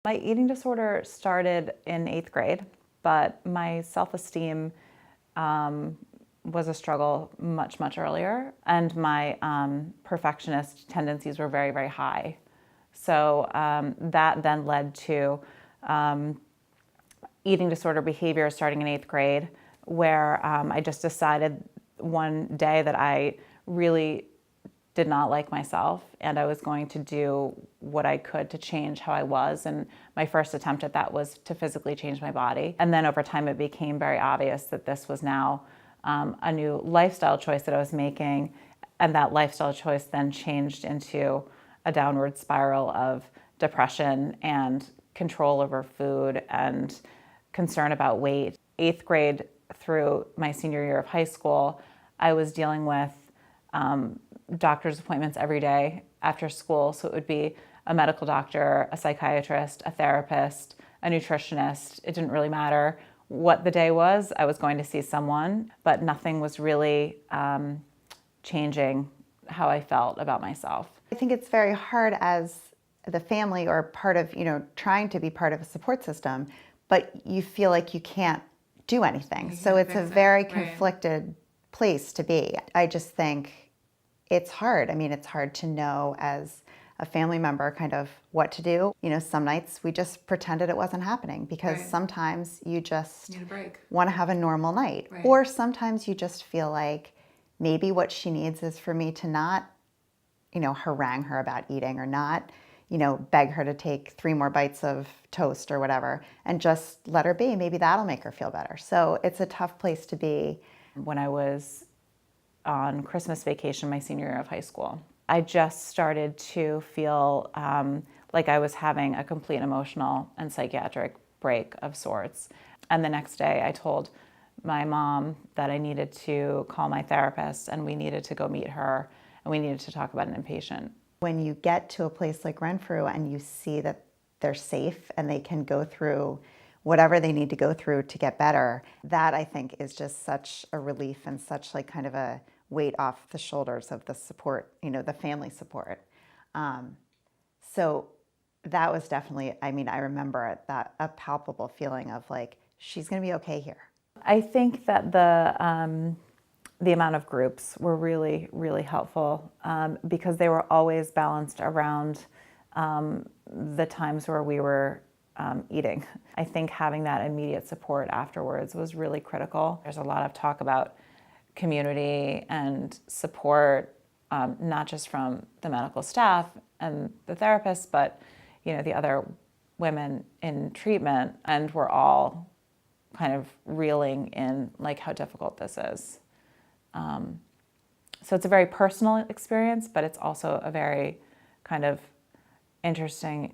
My eating disorder started in 8th grade, but my self-esteem was a struggle much, much earlier, and my perfectionist tendencies were very, very high. So that then led to eating disorder behavior starting in 8th grade, where I just decided one day that I really did not like myself, and I was going to do what I could to change how I was. And my first attempt at that was to physically change my body. And then over time, it became very obvious that this was now a new lifestyle choice that I was making. And that lifestyle choice then changed into a downward spiral of depression and control over food and concern about weight. 8th grade through my senior year of high school, I was dealing with doctor's appointments every day after school. So it would be a medical doctor, a psychiatrist, a therapist, a nutritionist. It didn't really matter what the day was. I was going to see someone, but nothing was really changing how I felt about myself. I think it's very hard as the family or part of, trying to be part of a support system, but you feel like you can't do anything. So it's a very conflicted place to be. I just think it's hard. I mean, it's hard to know as a family member kind of what to do. Some nights we just pretended it wasn't happening because sometimes you just want to have a normal night. Or sometimes you just feel like maybe what she needs is for me to not, harangue her about eating or not, beg her to take 3 more bites of toast or whatever and just let her be. Maybe that'll make her feel better. So it's a tough place to be. When I was on Christmas vacation my senior year of high school, I just started to feel like I was having a complete emotional and psychiatric break of sorts. And the next day I told my mom that I needed to call my therapist and we needed to go meet her and we needed to talk about an inpatient. When you get to a place like Renfrew and you see that they're safe and they can go through whatever they need to go through to get better, that I think is just such a relief and such like kind of a weight off the shoulders of the support, the family support. So that was definitely, I remember that a palpable feeling of like, she's going to be okay here. I think that the amount of groups were really, really helpful because they were always balanced around the times where we were eating. I think having that immediate support afterwards was really critical. There's a lot of talk about community and support, not just from the medical staff and the therapists, but the other women in treatment, and we're all kind of reeling in like how difficult this is. So it's a very personal experience, but it's also a very kind of interesting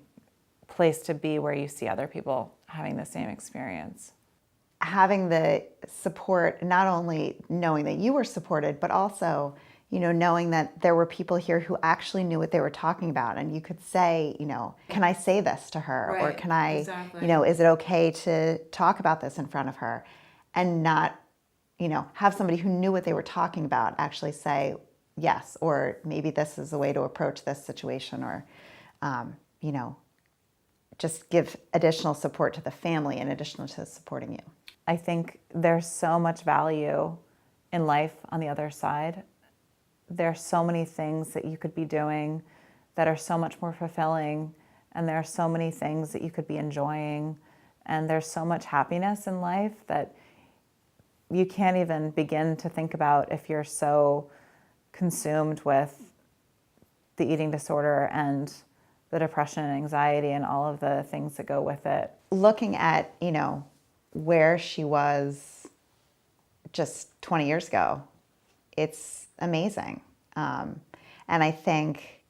place to be where you see other people having the same experience. Having the support, not only knowing that you were supported, but also, knowing that there were people here who actually knew what they were talking about. And you could say, can I say this to her? Or can I, is it okay to talk about this in front of her? And not, have somebody who knew what they were talking about actually say, yes, or maybe this is a way to approach this situation, or, just give additional support to the family in addition to supporting you. I think there's so much value in life on the other side. There's so many things that you could be doing that are so much more fulfilling, and there are so many things that you could be enjoying, and there's so much happiness in life that you can't even begin to think about if you're so consumed with the eating disorder and the depression and anxiety and all of the things that go with it. Looking at, where she was just 20 years ago, it's amazing. And I think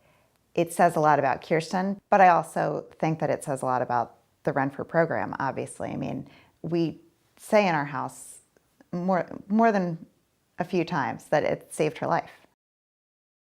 it says a lot about Kirstin, but I also think that it says a lot about the Renfrew program, obviously. We say in our house more than a few times that it saved her life.